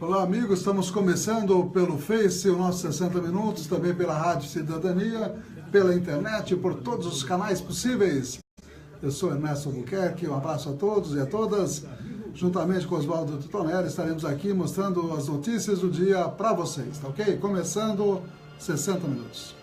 Olá, amigos, estamos começando pelo Face, o nosso 60 Minutos, também pela Rádio Cidadania, pela internet, por todos os canais possíveis. Eu sou Ernesto Albuquerque, um abraço a todos e a todas. Juntamente com Oswaldo Titonelli, estaremos aqui mostrando as notícias do dia para vocês, tá ok? Começando 60 Minutos.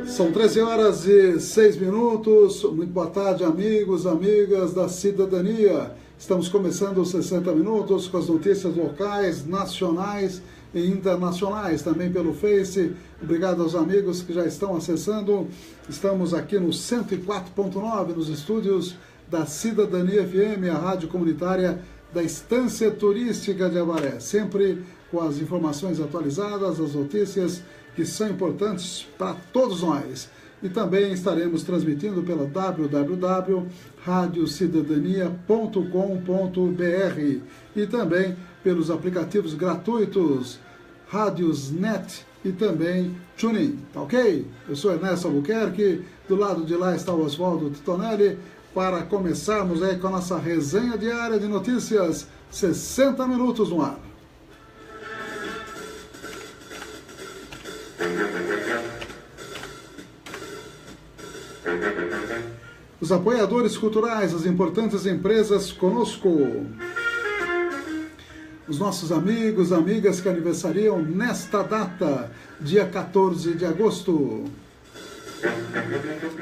São 13 horas e 6 minutos. Muito boa tarde, amigos, amigas da cidadania. Estamos começando os 60 minutos com as notícias locais, nacionais e internacionais, também pelo Face. Obrigado aos amigos que já estão acessando. Estamos aqui no 104.9, nos estúdios da Cidadania FM, a rádio comunitária da Estância Turística de Avaré. Sempre com as informações atualizadas, as notícias que são importantes para todos nós. E também estaremos transmitindo pela www.radiocidadania.com.br e também pelos aplicativos gratuitos Radiosnet e também TuneIn, tá ok? Eu sou Ernesto Albuquerque, do lado de lá está o Oswaldo Titonelli, para começarmos aí com a nossa resenha diária de notícias, 60 minutos no ar. Os apoiadores culturais, as importantes empresas conosco. Os nossos amigos, amigas que aniversariam nesta data, dia 14 de agosto.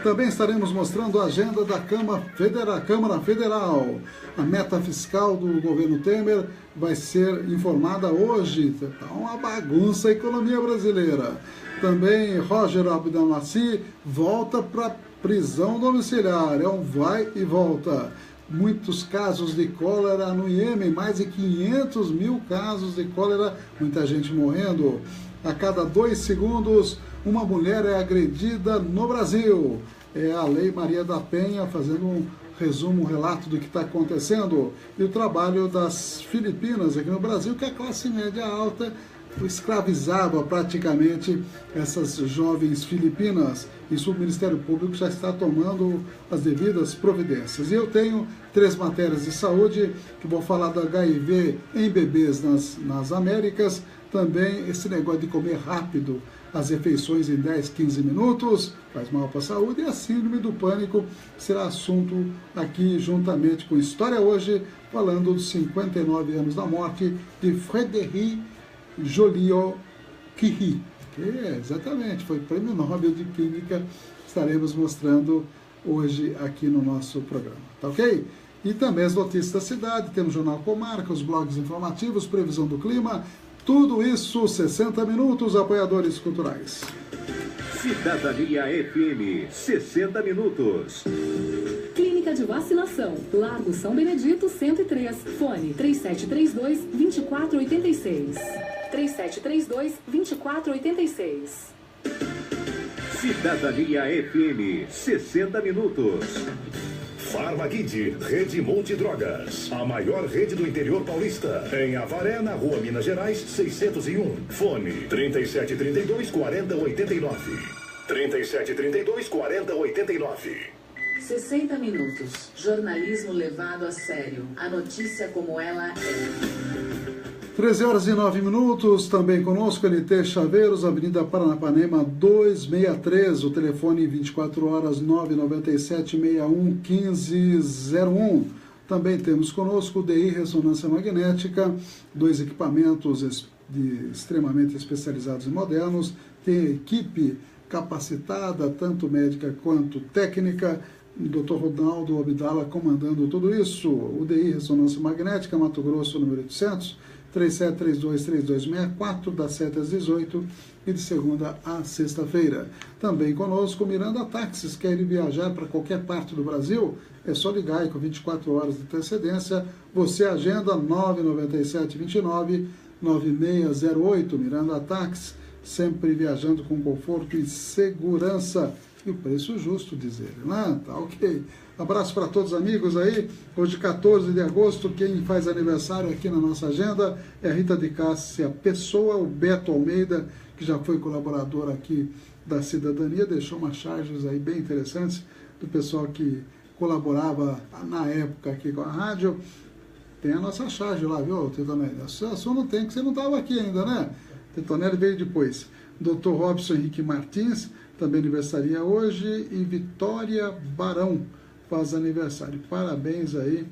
Também estaremos mostrando a agenda da Câmara Federal. A meta fiscal do governo Temer vai ser informada hoje. Está uma bagunça a economia brasileira. Também Roger Abdelmaci volta para prisão domiciliar. É um vai e volta. Muitos casos de cólera no Iêmen, mais de 500 mil casos de cólera, muita gente morrendo. A cada 2 segundos, uma mulher é agredida no Brasil. É a Lei Maria da Penha fazendo um resumo, um relato do que está acontecendo. E o trabalho das Filipinas aqui no Brasil, que a classe média alta escravizava praticamente essas jovens filipinas. Isso o Ministério Público já está tomando as devidas providências. E eu tenho 3 matérias de saúde que vou falar do HIV em bebês nas Américas. Também esse negócio de comer rápido as refeições em 10, 15 minutos, faz mal para a saúde, e a síndrome do pânico será assunto aqui juntamente com História Hoje, falando dos 59 anos da morte de Frédéric Joliot-Curie, que exatamente foi Prêmio Nobel de Química. Estaremos mostrando hoje aqui no nosso programa, tá ok? E também as notícias da cidade, temos Jornal Comarca, os blogs informativos, previsão do clima, tudo isso, 60 minutos, apoiadores culturais. Cidadania FM, 60 minutos. Clínica de Vacinação, Largo São Benedito, 103, fone 3732-2486. 3732-2486. Cidadania FM, 60 minutos. Farmakid, Rede Multidrogas, a maior rede do interior paulista. Em Avaré, na Rua Minas Gerais, 601. Fone 3732-4089. 3732-4089. 60 minutos. Jornalismo levado a sério. A notícia como ela é. 13 horas e 9 minutos, também conosco, NT Chaveiros, Avenida Paranapanema 263, o telefone 24 horas 997-61-1501. Também temos conosco o DI Ressonância Magnética, 2 equipamentos extremamente especializados e modernos, tem equipe capacitada, tanto médica quanto técnica, o Dr. Ronaldo Abdala comandando tudo isso. O DI Ressonância Magnética, Mato Grosso, número 800, 3732-3264, das 7 às 18 e de segunda a sexta-feira. Também conosco Miranda Táxis. Quer viajar para qualquer parte do Brasil? É só ligar e com 24 horas de antecedência você agenda 997-29-9608. Miranda Táxis, sempre viajando com conforto e segurança. E o preço justo, diz ele, né? Tá ok. Abraço para todos os amigos aí. Hoje, 14 de agosto, quem faz aniversário aqui na nossa agenda é a Rita de Cássia Pessoa, o Beto Almeida, que já foi colaborador aqui da Cidadania, deixou umas charges aí bem interessantes do pessoal que colaborava na época aqui com a rádio. Tem a nossa charge lá, viu, Tetonelli? A sua não tem, porque você não estava aqui ainda, né? Tetonelli veio depois. Dr. Robson Henrique Martins, também aniversaria hoje, e Vitória Barão faz aniversário. Parabéns aí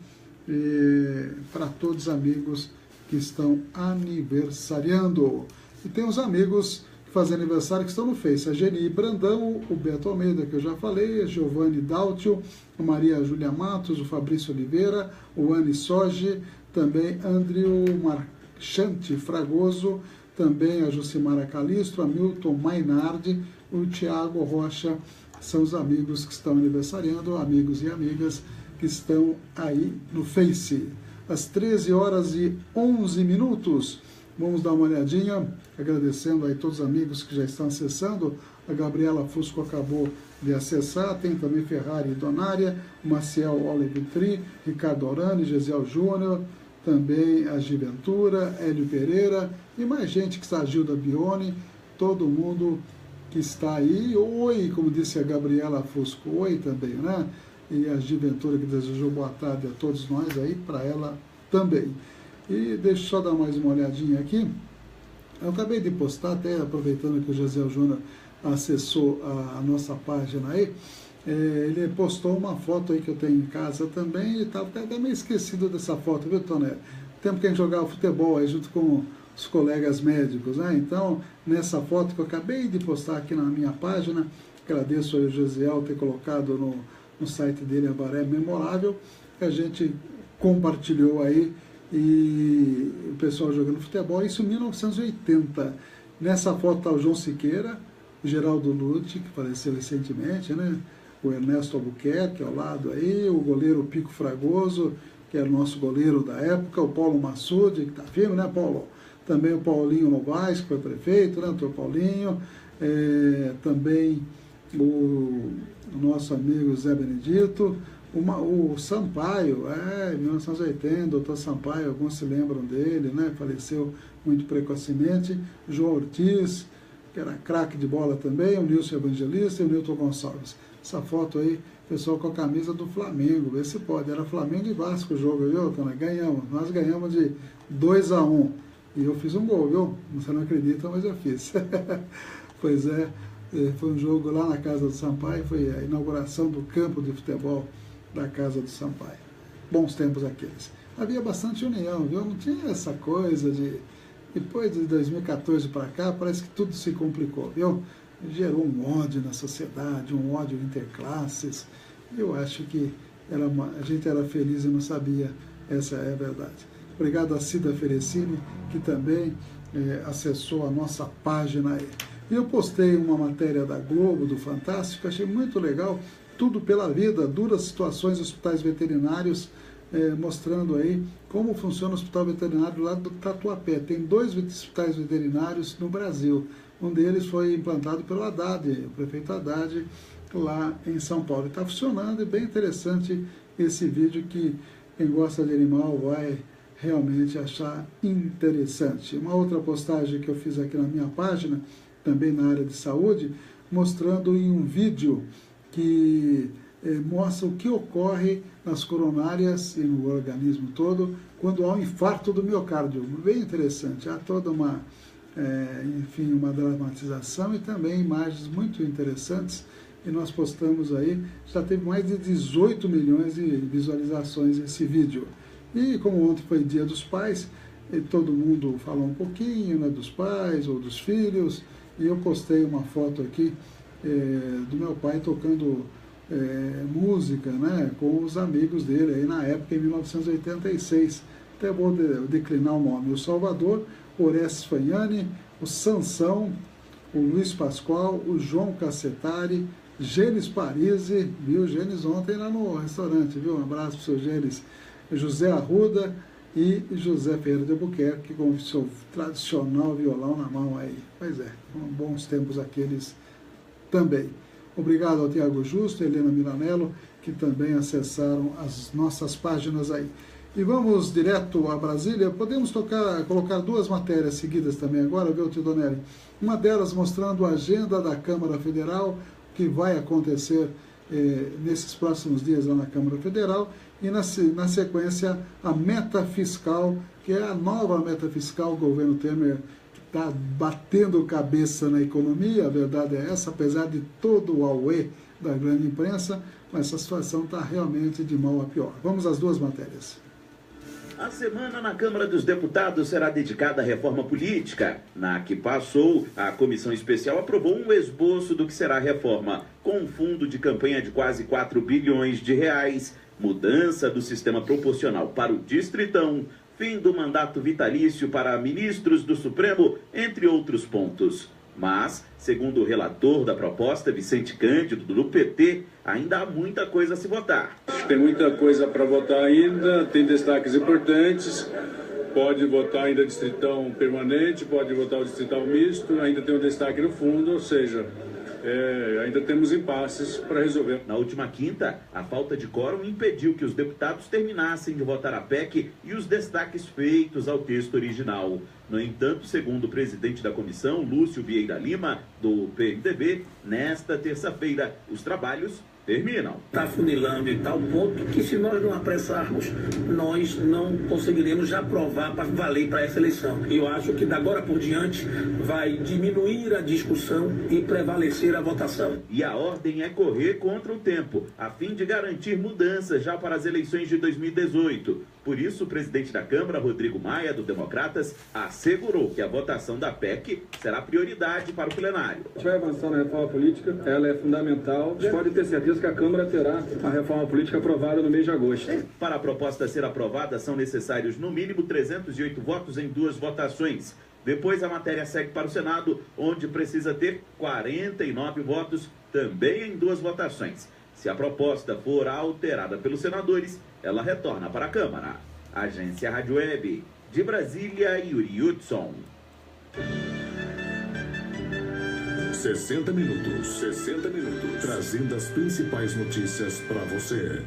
para todos os amigos que estão aniversariando. E tem os amigos que fazem aniversário que estão no Face. A Geni Brandão, o Beto Almeida, que eu já falei, a Giovanni Daltio, a Maria Júlia Matos, o Fabrício Oliveira, o Anne Soge, também Andrew Marchante Fragoso, também a Jucimara Calistro, a Milton Mainardi, o Tiago Rocha, são os amigos que estão aniversariando, amigos e amigas que estão aí no Face. Às 13h11, vamos dar uma olhadinha, agradecendo aí todos os amigos que já estão acessando. A Gabriela Fusco acabou de acessar, tem também Ferrari Donária, Maciel Olivitri, Ricardo Orani, Gesiel Júnior, também a Giventura, Hélio Pereira e mais gente que está, Gilda Bione, todo mundo que está aí. Oi, como disse a Gabriela Fusco, oi também, né? E a Giventura que desejou boa tarde a todos nós aí, para ela também. E deixa eu só dar mais uma olhadinha aqui. Eu acabei de postar, até aproveitando que o Gesiel Júnior acessou a nossa página aí, ele postou uma foto aí que eu tenho em casa também, e estava até meio esquecido dessa foto, viu, Tonelli? Tempo que a gente jogava futebol aí junto com os colegas médicos, né? Então, nessa foto que eu acabei de postar aqui na minha página, agradeço aí o Gesiel ter colocado no site dele, Avaré Memorável, que a gente compartilhou aí, e o pessoal jogando futebol, isso em 1980. Nessa foto está o João Siqueira, o Geraldo Lute, que faleceu recentemente, né? O Ernesto Albuquerque ao lado aí, o goleiro Pico Fragoso, que era o nosso goleiro da época, o Paulo Massude, que está firme, né, Paulo? Também o Paulinho Novaes, que foi prefeito, né, doutor Paulinho, também o nosso amigo Zé Benedito, o Sampaio, 1980, doutor Sampaio, alguns se lembram dele, né, faleceu muito precocemente, João Ortiz, que era craque de bola também, o Nilson Evangelista e o Nilton Gonçalves. Essa foto aí, pessoal com a camisa do Flamengo, vê se pode, era Flamengo e Vasco o jogo, viu, Tona? Ganhamos, nós ganhamos de 2-1, e eu fiz um gol, viu? Você não acredita, mas eu fiz. Pois é, foi um jogo lá na casa do Sampaio, foi a inauguração do campo de futebol da casa do Sampaio. Bons tempos aqueles. Havia bastante união, viu? Não tinha essa coisa de... Depois de 2014 para cá, parece que tudo se complicou, viu? Gerou um ódio na sociedade, um ódio interclasses. Eu acho que a gente era feliz e não sabia, essa é a verdade. Obrigado a Cida Ferecini, que também acessou a nossa página aí. E eu postei uma matéria da Globo, do Fantástico, achei muito legal, Tudo pela Vida, duras situações em hospitais veterinários, mostrando aí como funciona o hospital veterinário lá do Tatuapé. Tem 2 hospitais veterinários no Brasil. Um deles foi implantado pelo Haddad, o prefeito Haddad, lá em São Paulo. Está funcionando, e bem interessante esse vídeo que quem gosta de animal vai realmente achar interessante. Uma outra postagem que eu fiz aqui na minha página, também na área de saúde, mostrando em um vídeo que mostra o que ocorre nas coronárias e no organismo todo quando há um infarto do miocárdio. Bem interessante, há toda uma dramatização e também imagens muito interessantes, e nós postamos aí, já teve mais de 18 milhões de visualizações esse vídeo. E como ontem foi Dia dos Pais, todo mundo falou um pouquinho, né, dos pais ou dos filhos, e eu postei uma foto aqui do meu pai tocando música, né, com os amigos dele, aí na época, em 1986. Até vou declinar o nome: o Salvador, o Orestes Fagnani, o Sansão, o Luiz Pascoal, o João Cassetari, Gênesis Parisi, viu? Gênesis ontem lá no restaurante, viu? Um abraço para o seu Gênesis. José Arruda e José Ferreira de Albuquerque, com o seu tradicional violão na mão aí. Pois é, bons tempos aqueles também. Obrigado ao Tiago Justo e Helena Milanello, que também acessaram as nossas páginas aí. E vamos direto a Brasília. Podemos colocar duas matérias seguidas também agora, viu, Tidonelli? Uma delas mostrando a agenda da Câmara Federal, que vai acontecer nesses próximos dias lá na Câmara Federal, e na sequência a meta fiscal, que é a nova meta fiscal, o governo Temer está batendo cabeça na economia, a verdade é essa, apesar de todo o auê da grande imprensa, mas essa situação está realmente de mal a pior. Vamos às duas matérias. A semana na Câmara dos Deputados será dedicada à reforma política. Na que passou, a comissão especial aprovou um esboço do que será a reforma, com um fundo de campanha de quase 4 bilhões de reais, mudança do sistema proporcional para o Distritão, fim do mandato vitalício para ministros do Supremo, entre outros pontos. Mas, segundo o relator da proposta, Vicente Cândido, do PT, ainda há muita coisa a se votar. Tem muita coisa para votar ainda, tem destaques importantes. Pode votar ainda distritão permanente, pode votar o distrital misto, ainda tem um destaque no fundo, ou seja, ainda temos impasses para resolver. Na última quinta, a falta de quórum impediu que os deputados terminassem de votar a PEC e os destaques feitos ao texto original. No entanto, segundo o presidente da comissão, Lúcio Vieira Lima, do PMDB, nesta terça-feira, os trabalhos terminam. Está funilando em tal ponto que, se nós não apressarmos, nós não conseguiremos já aprovar para valer para essa eleição. E eu acho que, da agora por diante, vai diminuir a discussão e prevalecer a votação. E a ordem é correr contra o tempo, a fim de garantir mudanças já para as eleições de 2018. Por isso, o presidente da Câmara, Rodrigo Maia, do Democratas, assegurou que a votação da PEC será prioridade para o plenário. A gente vai avançar na reforma política, ela é fundamental. A gente pode ter certeza que a Câmara terá a reforma política aprovada no mês de agosto. Para a proposta ser aprovada, são necessários no mínimo 308 votos em 2 votações. Depois a matéria segue para o Senado, onde precisa ter 49 votos, também em 2 votações. Se a proposta for alterada pelos senadores, ela retorna para a Câmara. Agência Rádio Web, de Brasília, Yuri Hudson. 60 minutos, trazendo as principais notícias para você.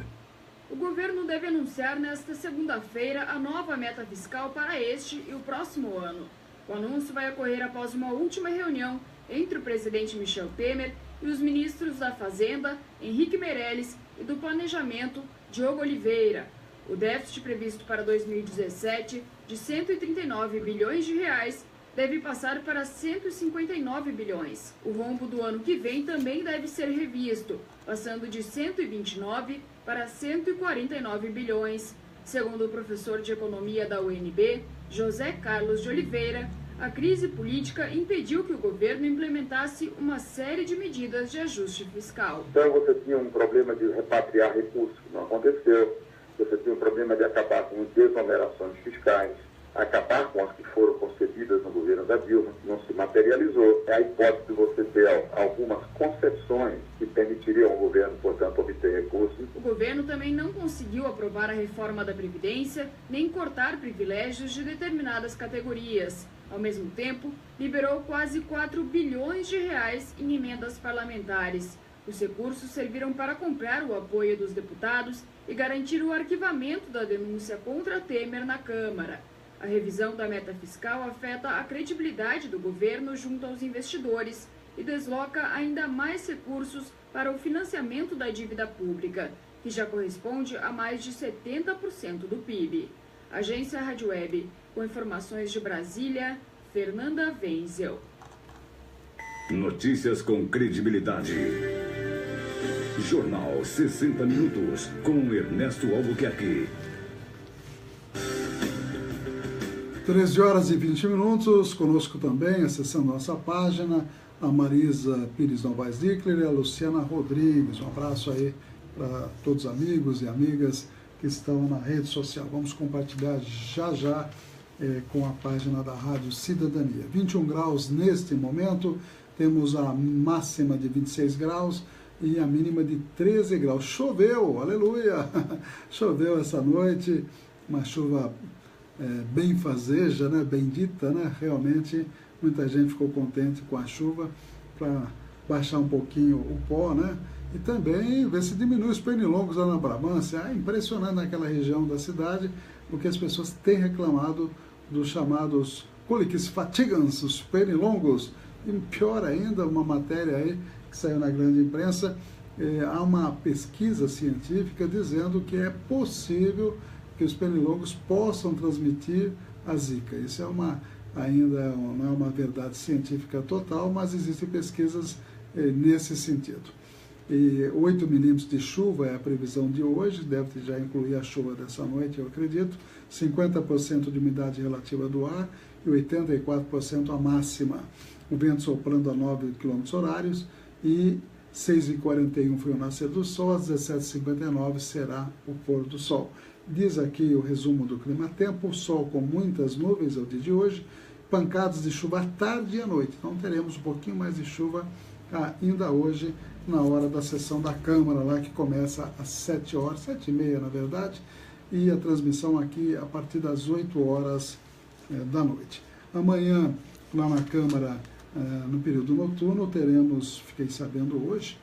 O governo deve anunciar nesta segunda-feira a nova meta fiscal para este e o próximo ano. O anúncio vai ocorrer após uma última reunião entre o presidente Michel Temer e os ministros da Fazenda, Henrique Meirelles, e do Planejamento, Diogo Oliveira. O déficit previsto para 2017, de 139 bilhões de reais, deve passar para 159 bilhões. O rombo do ano que vem também deve ser revisto, passando de 129 para 149 bilhões. Segundo o professor de economia da UNB, José Carlos de Oliveira, a crise política impediu que o governo implementasse uma série de medidas de ajuste fiscal. Então você tinha um problema de repatriar recursos, que não aconteceu. Você tinha um problema de acabar com desonerações fiscais, acabar com as que foram concedidas no governo da Dilma, que não se materializou. É a hipótese de você ter algumas concessões que permitiriam ao governo, portanto, obter recursos. O governo também não conseguiu aprovar a reforma da Previdência, nem cortar privilégios de determinadas categorias. Ao mesmo tempo, liberou quase 4 bilhões de reais em emendas parlamentares. Os recursos serviram para comprar o apoio dos deputados e garantir o arquivamento da denúncia contra Temer na Câmara. A revisão da meta fiscal afeta a credibilidade do governo junto aos investidores e desloca ainda mais recursos para o financiamento da dívida pública, que já corresponde a mais de 70% do PIB. Agência Rádio Web, com informações de Brasília, Fernanda Wenzel. Notícias com credibilidade. Jornal 60 Minutos, com Ernesto Albuquerque. 13 horas e 20 minutos, conosco também, acessando nossa página, a Marisa Pires Novaes Dickler e a Luciana Rodrigues. Um abraço aí para todos os amigos e amigas que estão na rede social. Vamos compartilhar já com a página da Rádio Cidadania. 21 graus neste momento, temos a máxima de 26 graus e a mínima de 13 graus. Choveu, aleluia! Choveu essa noite, uma chuva benfazeja, né? Bendita, né? Realmente muita gente ficou contente com a chuva. Para baixar um pouquinho o pó, né? E também ver se diminui os pernilongos lá na Brabância. É impressionante naquela região da cidade, porque as pessoas têm reclamado dos chamados coliquis fatigans, os pernilongos. E pior ainda, uma matéria aí que saiu na grande imprensa, há uma pesquisa científica dizendo que é possível que os pernilongos possam transmitir a zika. Isso ainda não é uma verdade científica total, mas existem pesquisas nesse sentido. E 8 milímetros de chuva é a previsão de hoje, deve já incluir a chuva dessa noite, eu acredito, 50% de umidade relativa do ar e 84% a máxima. O vento soprando a 9 km horários e 6h41 foi o nascer do sol, às 17h59 será o pôr do sol. Diz aqui o resumo do clima-tempo: sol com muitas nuvens é o dia de hoje, pancadas de chuva à tarde e à noite. Então teremos um pouquinho mais de chuva ainda hoje, na hora da sessão da Câmara, lá que começa às 7 horas, 7h30 na verdade, e a transmissão aqui a partir das 8 horas da noite. Amanhã, lá na Câmara, no período noturno, teremos, fiquei sabendo hoje,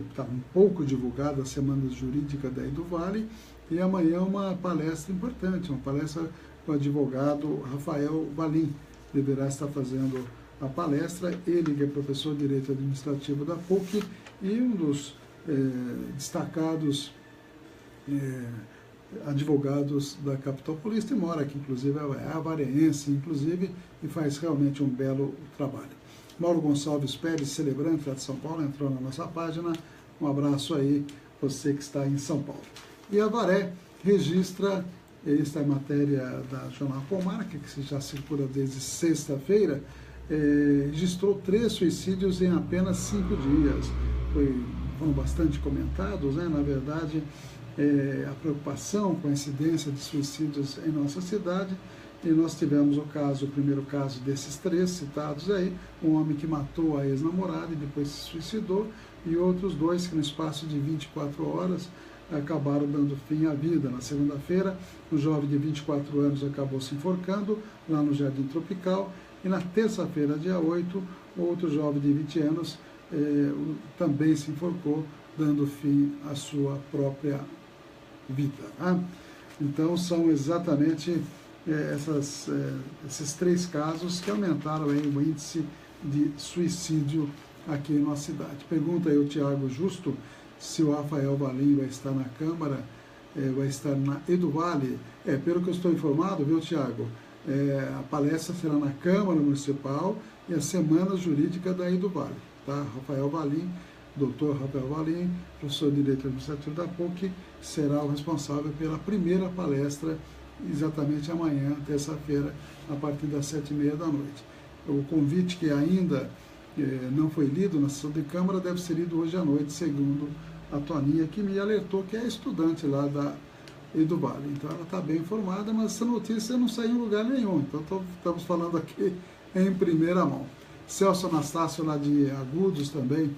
está um pouco divulgada a Semana Jurídica da Eduvale, e amanhã uma palestra importante, uma palestra com o advogado Rafael Valim, deverá estar fazendo a palestra, ele que é professor de Direito Administrativo da PUC e um dos destacados advogados da capital paulista, e mora aqui, inclusive, é avarense, inclusive, e faz realmente um belo trabalho. Mauro Gonçalves Pérez, celebrante lá de São Paulo, entrou na nossa página. Um abraço aí, você que está em São Paulo. E Avaré registra, esta é a matéria da Jornal Comarca, que já circula desde sexta-feira, registrou 3 suicídios em apenas 5 dias. Foram bastante comentados, né? Na verdade, a preocupação com a incidência de suicídios em nossa cidade, e nós tivemos o primeiro caso desses 3 citados aí, um homem que matou a ex-namorada e depois se suicidou, e outros 2 que no espaço de 24 horas acabaram dando fim à vida. Na segunda-feira, um jovem de 24 anos acabou se enforcando lá no Jardim Tropical, e na terça-feira, dia 8, outro jovem de 20 anos também se enforcou, dando fim à sua própria vida. Então, são exatamente esses 3 casos que aumentaram aí o índice de suicídio aqui em nossa cidade. Pergunta aí o Tiago Justo se o Rafael Valim vai estar na Câmara, vai estar na Eduvale. Pelo que eu estou informado, viu, Tiago? A palestra será na Câmara Municipal e a Semana Jurídica da Eduvale. Tá? Rafael Valim, doutor Rafael Valim, professor de Direito Administrativo da PUC, será o responsável pela primeira palestra, exatamente amanhã, terça-feira, a partir das 7h30 da noite. O convite que ainda não foi lido na sessão de Câmara deve ser lido hoje à noite, segundo a Toninha, que me alertou, que é estudante lá da Eduvale. Então ela está bem informada, mas essa notícia não saiu em lugar nenhum. Então estamos falando aqui em primeira mão. Celso Anastácio, lá de Agudos, também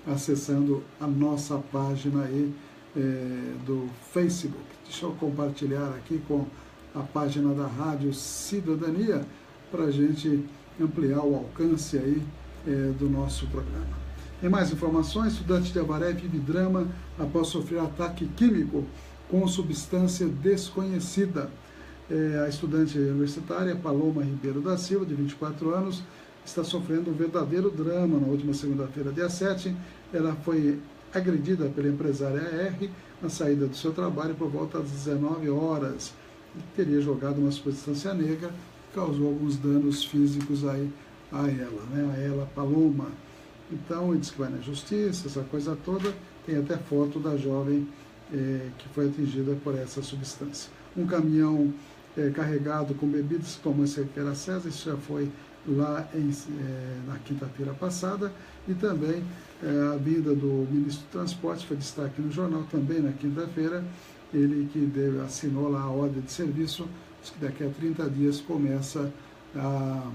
acessando a nossa página aí do Facebook. Deixa eu compartilhar aqui com a página da Rádio Cidadania para a gente ampliar o alcance aí do nosso programa. Em mais informações, estudante de Avaré vive drama após sofrer ataque químico com substância desconhecida. A estudante universitária Paloma Ribeiro da Silva, de 24 anos, está sofrendo um verdadeiro drama. Na última segunda-feira, dia 7, ela foi agredida pela empresária R na saída do seu trabalho por volta das 19 horas. E teria jogado uma substância negra que causou alguns danos físicos aí a ela, né? A ela, Paloma. Então, ele diz que vai na justiça, essa coisa toda. Tem até foto da jovem que foi atingida por essa substância. Um caminhão carregado com bebidas que tomou em Cerqueira César, isso já foi lá na quinta-feira passada, e também a vinda do ministro do Transporte foi destaque no jornal também na quinta-feira, ele que assinou lá a ordem de serviço, diz que daqui a 30 dias começa a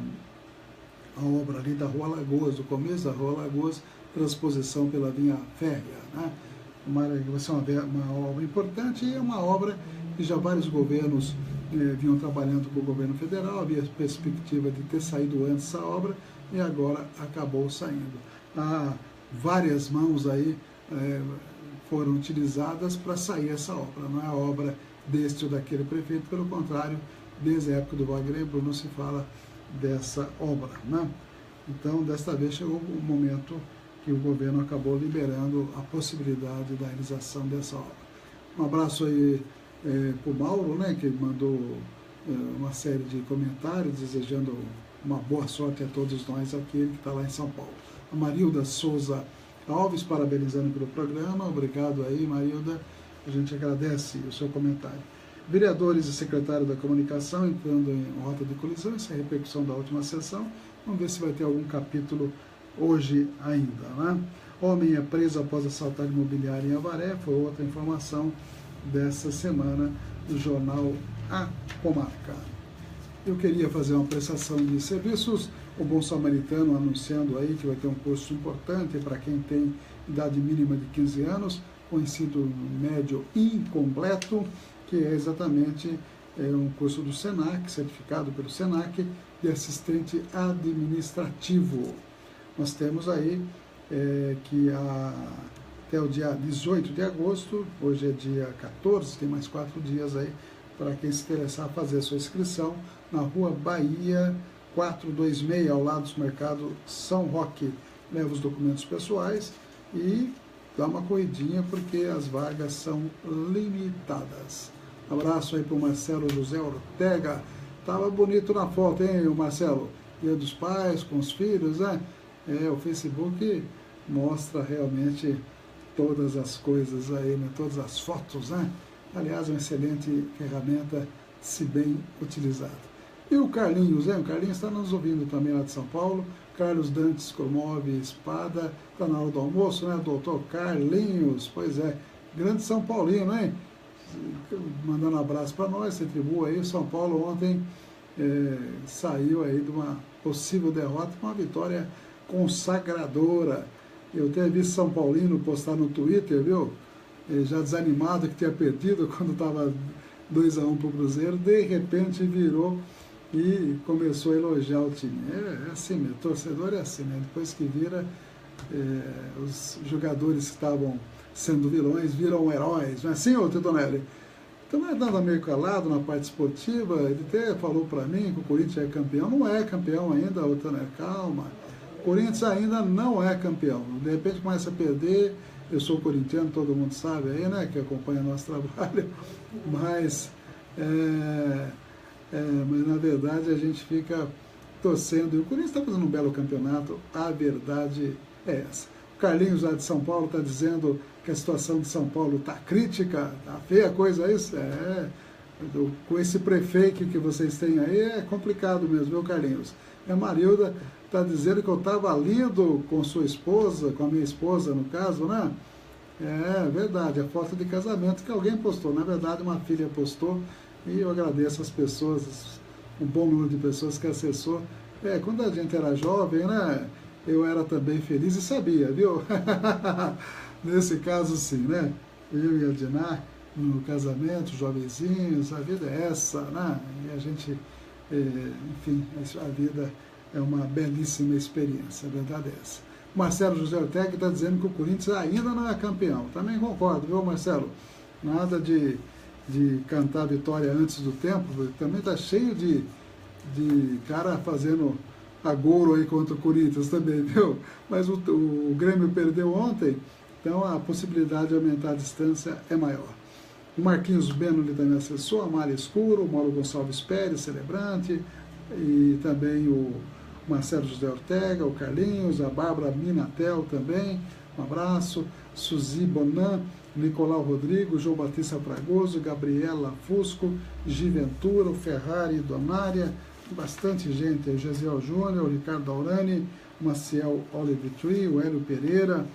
obra ali da Rua Lagoas, do começo da Rua Lagoas, transposição pela linha férrea, né? Vai ser uma obra importante, e é uma obra que já vários governos vinham trabalhando com o governo federal, havia perspectiva de ter saído antes essa obra, e agora acabou saindo. várias mãos aí foram utilizadas para sair essa obra. Não é a obra deste ou daquele prefeito, pelo contrário, desde a época do Wagner Bruno se fala dessa obra, né? Então, desta vez chegou o momento que o governo acabou liberando a possibilidade da realização dessa obra. Um abraço aí para o Mauro, né, que mandou uma série de comentários desejando uma boa sorte a todos nós aqui, ele que está lá em São Paulo. A Marilda Souza Alves, parabenizando pelo programa. Obrigado aí, Marilda. A gente agradece o seu comentário. Vereadores e secretário da Comunicação entrando em rota de colisão, essa é a repercussão da última sessão. Vamos ver se vai ter algum capítulo hoje ainda, né? Homem é preso após assaltar imobiliária em Avaré, foi outra informação dessa semana do jornal A Comarca. Eu queria fazer uma prestação de serviços, o Bom Samaritano anunciando aí que vai ter um curso importante para quem tem idade mínima de 15 anos, com ensino médio incompleto, que é exatamente um curso do SENAC, certificado pelo SENAC, de assistente administrativo. Nós temos aí que até o dia 18 de agosto, hoje é dia 14, tem mais 4 dias aí, para quem se interessar fazer a sua inscrição, na Rua Bahia 426, ao lado do mercado São Roque. Leva os documentos pessoais e dá uma corridinha, porque as vagas são limitadas. Abraço aí para o Marcelo José Ortega. Tava bonito na foto, hein, Marcelo? Dia dos Pais, com os filhos, né? O Facebook mostra realmente todas as coisas aí, né? Todas as fotos, né? Aliás, uma excelente ferramenta, se bem utilizada. E o Carlinhos, O Carlinhos está nos ouvindo também lá de São Paulo. Carlos Dantes Comove Espada, está na hora do almoço, né? Doutor Carlinhos, pois é, grande São Paulino, hein? Mandando um abraço para nós, retribua aí. São Paulo ontem saiu aí de uma possível derrota com uma vitória consagradora. Eu até vi São Paulino postar no Twitter, viu? Já desanimado que tinha perdido quando estava 2-1 para o Cruzeiro, de repente virou e começou a elogiar o time. É assim mesmo, torcedor é assim, né? Depois que vira, os jogadores que estavam sendo vilões viram heróis, não é assim, ô Titonelli? Então, não é nada meio calado na parte esportiva. Ele até falou para mim que o Corinthians é campeão. Não é campeão ainda, ô Titonelli, calma. O Corinthians ainda não é campeão. De repente começa a perder. Eu sou corintiano, todo mundo sabe aí, né, que acompanha nosso trabalho. Mas na verdade a gente fica torcendo. E o Corinthians está fazendo um belo campeonato, a verdade é essa. O Carlinhos lá de São Paulo está dizendo que a situação de São Paulo está crítica, está feia a coisa, isso? Com esse prefeito que vocês têm aí é complicado mesmo, viu, Carlinhos? E a Marilda está dizendo que eu estava lindo com sua esposa, com a minha esposa no caso, né? É verdade, a foto de casamento que alguém postou, na verdade uma filha postou, e eu agradeço as pessoas, um bom número de pessoas que acessou. Quando a gente era jovem, né? Eu era também feliz e sabia, viu? Nesse caso, sim, né? Eu e a Diná, no casamento, jovenzinhos, a vida é essa, né? E a gente, enfim, a vida é uma belíssima experiência, a verdade é essa. Marcelo José Ortega está dizendo que o Corinthians ainda não é campeão. Também concordo, viu, Marcelo? Nada de cantar a vitória antes do tempo. Também está cheio de cara fazendo agouro aí contra o Corinthians também, viu? Mas o Grêmio perdeu ontem, então a possibilidade de aumentar a distância é maior. O Marquinhos Beno também acessou, a Mara Escuro, o Mauro Gonçalves Pérez, celebrante, e também o Marcelo José Ortega, o Carlinhos, a Bárbara Minatel também, um abraço, Suzy Bonan, Nicolau Rodrigo, João Batista Fragoso, Gabriela Fusco, Giventura, o Ferrari Donária, bastante gente, o Gesiel Júnior, o Ricardo Aurani, o Maciel Olive Tree, o Hélio Pereira,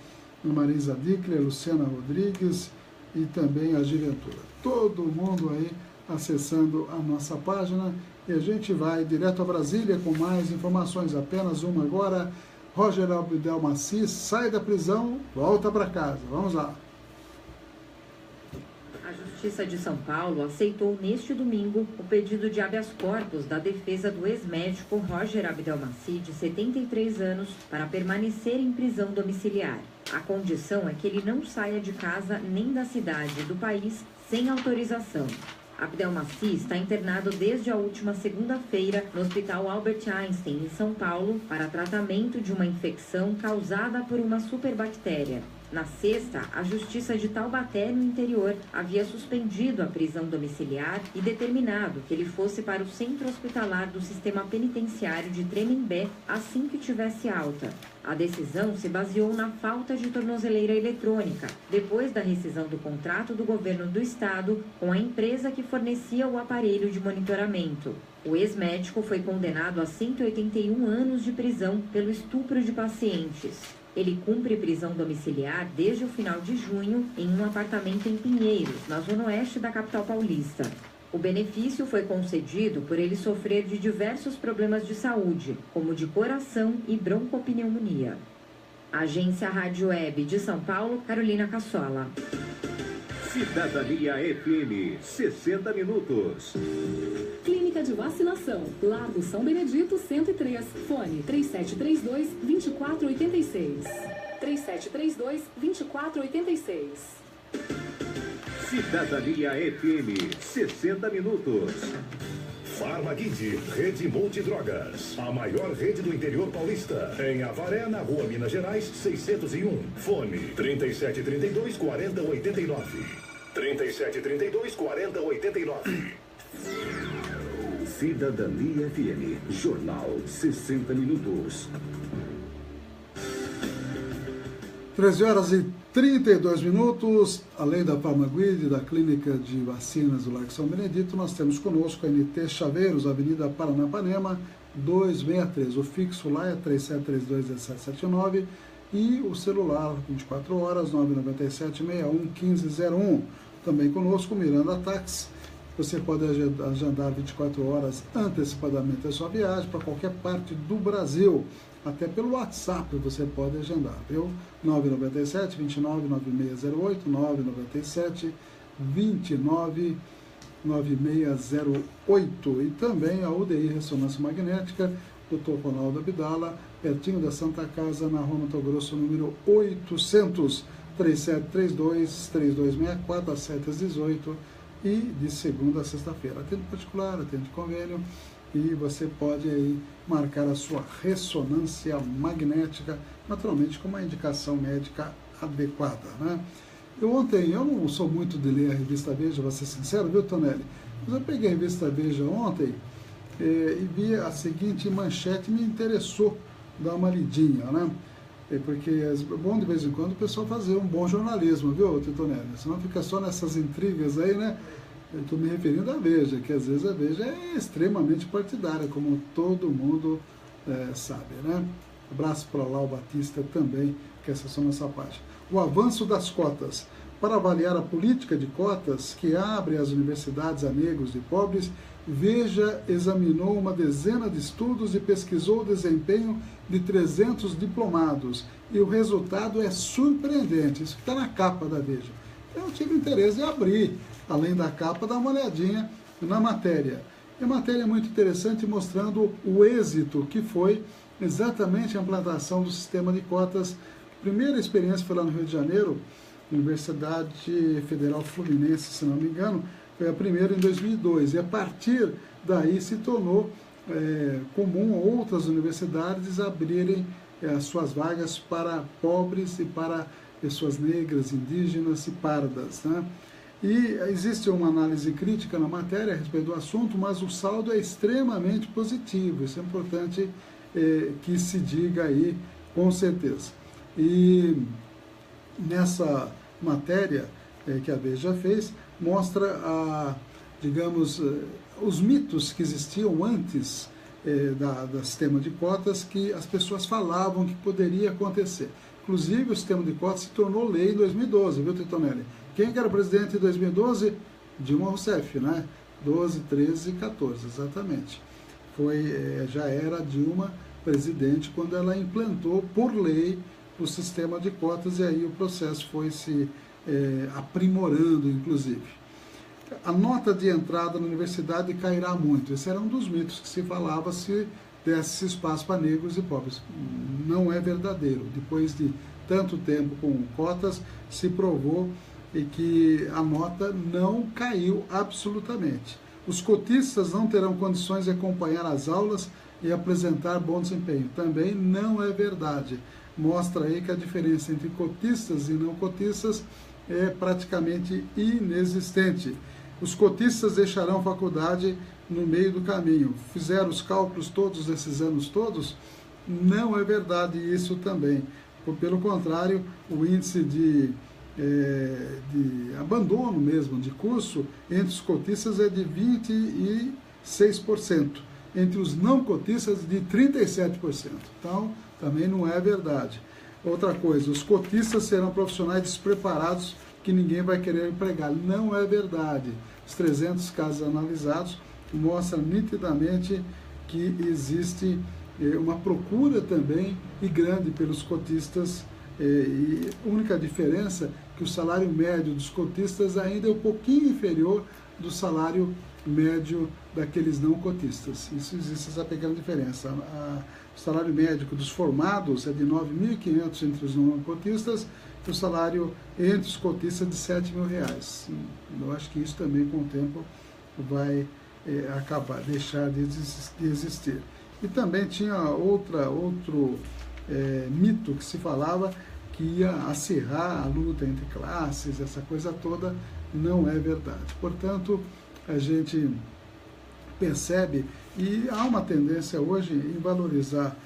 a Marisa Dickler, a Luciana Rodrigues e também a Giventura. Todo mundo aí acessando a nossa página, e a gente vai direto a Brasília com mais informações, apenas uma agora. Roger Abdel Macis sai da prisão, volta para casa. Vamos lá. Justiça de São Paulo aceitou neste domingo o pedido de habeas corpus da defesa do ex-médico Roger Abdelmaci, de 73 anos, para permanecer em prisão domiciliar. A condição é que ele não saia de casa nem da cidade do país sem autorização. Abdelmaci está internado desde a última segunda-feira no Hospital Albert Einstein, em São Paulo, para tratamento de uma infecção causada por uma superbactéria. Na sexta, a Justiça de Taubaté, no interior, havia suspendido a prisão domiciliar e determinado que ele fosse para o centro hospitalar do sistema penitenciário de Tremembé assim que tivesse alta. A decisão se baseou na falta de tornozeleira eletrônica, depois da rescisão do contrato do governo do estado com a empresa que fornecia o aparelho de monitoramento. O ex-médico foi condenado a 181 anos de prisão pelo estupro de pacientes. Ele cumpre prisão domiciliar desde o final de junho em um apartamento em Pinheiros, na zona oeste da capital paulista. O benefício foi concedido por ele sofrer de diversos problemas de saúde, como de coração e broncopneumonia. Agência Rádio Web de São Paulo, Carolina Cassola. Cidadania FM, 60 minutos. Clínica de Vacinação, Largo São Benedito, 103. Fone 3732-2486. 3732-2486. Cidadania FM, 60 minutos. Farmaguide, Rede Multidrogas, a maior rede do interior paulista. Em Avaré, na Rua Minas Gerais, 601. Fone 3732-4089. 3732-4089. Cidadania FM, Jornal 60 minutos. 13 horas e 32 minutos, além da Farmaguide, da Clínica de Vacinas do Largo São Benedito, nós temos conosco a NT Chaveiros, Avenida Paranapanema, 263. O fixo lá é 3732-1779 e o celular 24 horas, 997-61-1501. Também conosco, Miranda Táxi. Você pode agendar 24 horas antecipadamente a sua viagem para qualquer parte do Brasil. Até pelo WhatsApp você pode agendar, viu? 997-29-9608, 997-29-9608. E também a UDI Ressonância Magnética, Dr. Ronaldo Abdala, pertinho da Santa Casa, na Rua Mato Grosso, número 800, 3732-3264, às 7 às 18 e de segunda a sexta-feira. Atende particular, atende convênio. E você pode aí marcar a sua ressonância magnética, naturalmente com uma indicação médica adequada, né? Eu não sou muito de ler a revista Veja, vou ser sincero, viu, Tonelli? Mas eu peguei a revista Veja ontem e vi a seguinte manchete, me interessou dar uma lidinha, né? Porque é bom de vez em quando o pessoal fazer um bom jornalismo, viu, Tonelli? Senão fica só nessas intrigas aí, né? Eu estou me referindo à Veja, que às vezes a Veja é extremamente partidária, como todo mundo sabe, né? Abraço para o Lau Batista também, que acessou nossa página. O avanço das cotas. Para avaliar a política de cotas que abre as universidades a negros e pobres, Veja examinou uma dezena de estudos e pesquisou o desempenho de 300 diplomados. E o resultado é surpreendente. Isso está na capa da Veja. Eu tive interesse em abrir, além da capa, dar uma olhadinha na matéria. E a matéria é muito interessante, mostrando o êxito que foi exatamente a implantação do sistema de cotas. A primeira experiência foi lá no Rio de Janeiro, Universidade Federal Fluminense, se não me engano, foi a primeira em 2002. E a partir daí se tornou comum outras universidades abrirem as suas vagas para pobres e para pessoas negras, indígenas e pardas, né? E existe uma análise crítica na matéria a respeito do assunto, mas o saldo é extremamente positivo. Isso é importante que se diga aí com certeza. E nessa matéria que a Veja fez, mostra, digamos, os mitos que existiam antes do sistema de cotas, que as pessoas falavam que poderia acontecer. Inclusive, o sistema de cotas se tornou lei em 2012, viu, Titonelli? Quem que era o presidente em 2012? Dilma Rousseff, né? 12, 13 e 14, exatamente. Já era Dilma presidente quando ela implantou, por lei, o sistema de cotas, e aí o processo foi se aprimorando, inclusive. A nota de entrada na universidade cairá muito. Esse era um dos mitos que se falava se desse espaço para negros e pobres. Não é verdadeiro. Depois de tanto tempo com cotas, se provou que a nota não caiu absolutamente. Os cotistas não terão condições de acompanhar as aulas e apresentar bom desempenho. Também não é verdade. Mostra aí que a diferença entre cotistas e não cotistas é praticamente inexistente. Os cotistas deixarão a faculdade no meio do caminho. Fizeram os cálculos todos esses anos todos? Não é verdade isso também. Pelo contrário, o índice de abandono mesmo de curso entre os cotistas é de 26%. Entre os não cotistas, de 37%. Então, também não é verdade. Outra coisa, os cotistas serão profissionais despreparados que ninguém vai querer empregar. Não é verdade. Os 300 casos analisados mostram nitidamente que existe uma procura também e grande pelos cotistas. E a única diferença é que o salário médio dos cotistas ainda é um pouquinho inferior do salário médio daqueles não cotistas. Isso existe essa pequena diferença. O salário médio dos formados é de 9.500 entre os não cotistas, e o salário entre os cotistas de R$7.000. Eu acho que isso também com o tempo vai acabar, deixar de existir. E também tinha outro mito que se falava que ia acirrar a luta entre classes, essa coisa toda. Não é verdade. Portanto, a gente percebe, e há uma tendência hoje em valorizar,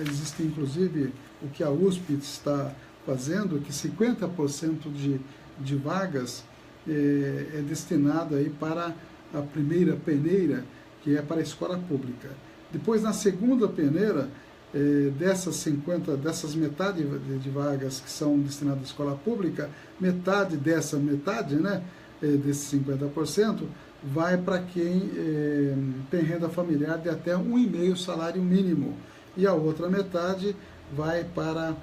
existe inclusive o que a USP está fazendo, que 50% de vagas é destinado aí para a primeira peneira, que é para a escola pública. Depois, na segunda peneira, dessas metade de vagas que são destinadas à escola pública, metade, né, desses 50%, vai para quem tem renda familiar de até 1,5 salário mínimo. E a outra metade vai para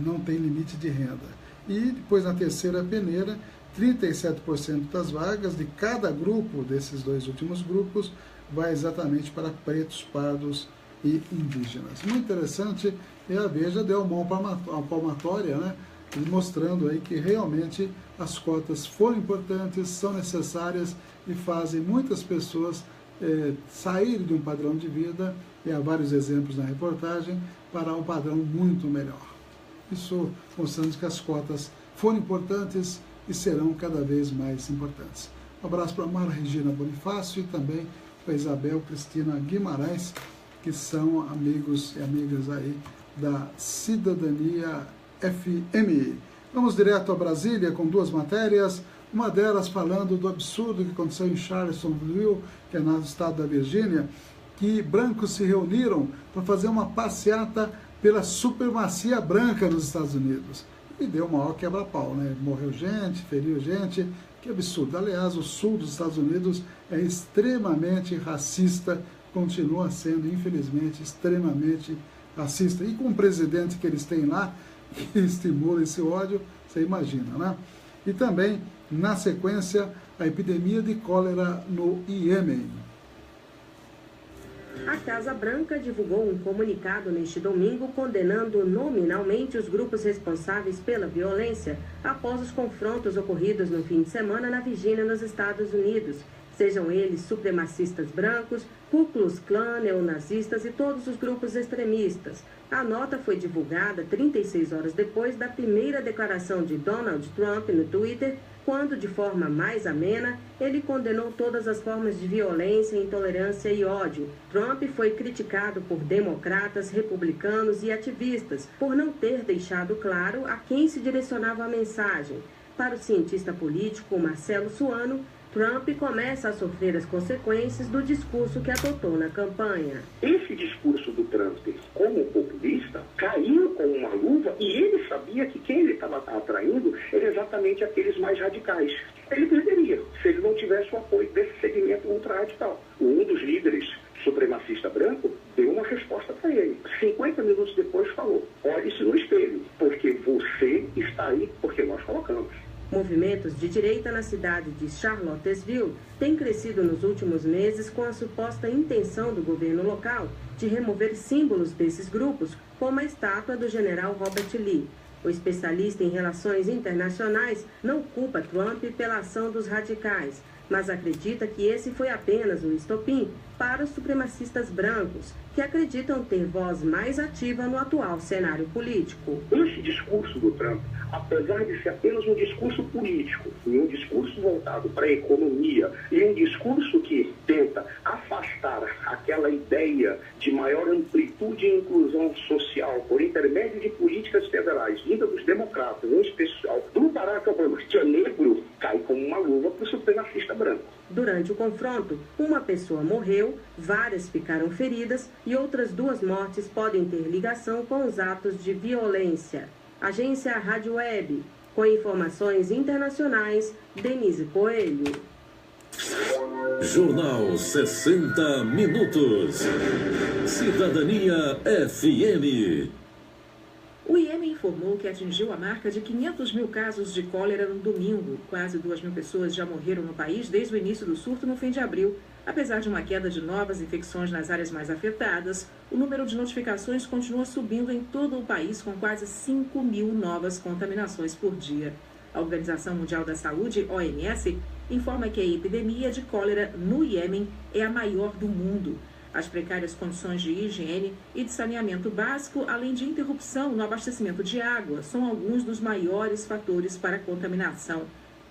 não tem limite de renda. E depois, na terceira peneira, 37% das vagas de cada grupo, desses dois últimos grupos, vai exatamente para pretos, pardos e indígenas. Muito interessante, e a Veja deu uma palmatória, né, mostrando aí que realmente as cotas foram importantes, são necessárias e fazem muitas pessoas saírem de um padrão de vida, e há vários exemplos na reportagem, para um padrão muito melhor. Isso mostrando que as cotas foram importantes e serão cada vez mais importantes. Um abraço para a Mara Regina Bonifácio e também para a Isabel Cristina Guimarães, que são amigos e amigas aí da Cidadania FM. Vamos direto a Brasília com duas matérias, uma delas falando do absurdo que aconteceu em Charlottesville, que é no estado da Virgínia, que brancos se reuniram para fazer uma passeata pela supremacia branca nos Estados Unidos. E deu o maior quebra-pau, né? Morreu gente, feriu gente, que absurdo. Aliás, o sul dos Estados Unidos é extremamente racista, continua sendo, infelizmente, extremamente racista. E com o presidente que eles têm lá, que estimula esse ódio, você imagina, né? E também, na sequência, a epidemia de cólera no Iêmen. A Casa Branca divulgou um comunicado neste domingo condenando nominalmente os grupos responsáveis pela violência após os confrontos ocorridos no fim de semana na Virgínia, nos Estados Unidos. Sejam eles supremacistas brancos, Ku Klux Klan, neonazistas e todos os grupos extremistas. A nota foi divulgada 36 horas depois da primeira declaração de Donald Trump no Twitter, quando, de forma mais amena, ele condenou todas as formas de violência, intolerância e ódio. Trump foi criticado por democratas, republicanos e ativistas por não ter deixado claro a quem se direcionava a mensagem. Para o cientista político Marcelo Suano, Trump começa a sofrer as consequências do discurso que adotou na campanha. Esse discurso do Trump, como populista, caiu como uma luva e ele sabia que quem ele estava atraindo era exatamente aqueles mais radicais. Ele perderia se ele não tivesse o apoio desse segmento ultra-radical. Um dos líderes supremacista branco deu uma resposta para ele. 50 minutos depois falou: olhe-se no espelho, porque você está aí porque nós colocamos. movimentos de direita na cidade de Charlottesville têm crescido nos últimos meses com a suposta intenção do governo local de remover símbolos desses grupos, como a estátua do general Robert Lee. O especialista em relações internacionais não culpa Trump pela ação dos radicais, mas acredita que esse foi apenas o estopim para os supremacistas brancos, que acreditam ter voz mais ativa no atual cenário político. Esse discurso do Trump, apesar de ser apenas um discurso político, e um discurso voltado para a economia, e um discurso que tenta afastar aquela ideia de maior amplitude e inclusão social por intermédio de políticas federais, vinda dos democratas, em especial do Barack Obama, que é negro, cai como uma luva para o supremacista branco. Durante o confronto, uma pessoa morreu, várias ficaram feridas e outras 2 mortes podem ter ligação com os atos de violência. Agência Rádio Web. Com informações internacionais, Denise Coelho. Jornal 60 Minutos. Cidadania FM. O Iêmen informou que atingiu a marca de 500 mil casos de cólera no domingo. Quase 2.000 pessoas já morreram no país desde o início do surto no fim de abril. Apesar de uma queda de novas infecções nas áreas mais afetadas, o número de notificações continua subindo em todo o país, com quase 5.000 novas contaminações por dia. A Organização Mundial da Saúde, OMS, informa que a epidemia de cólera no Iêmen é a maior do mundo. As precárias condições de higiene e de saneamento básico, além de interrupção no abastecimento de água, são alguns dos maiores fatores para a contaminação.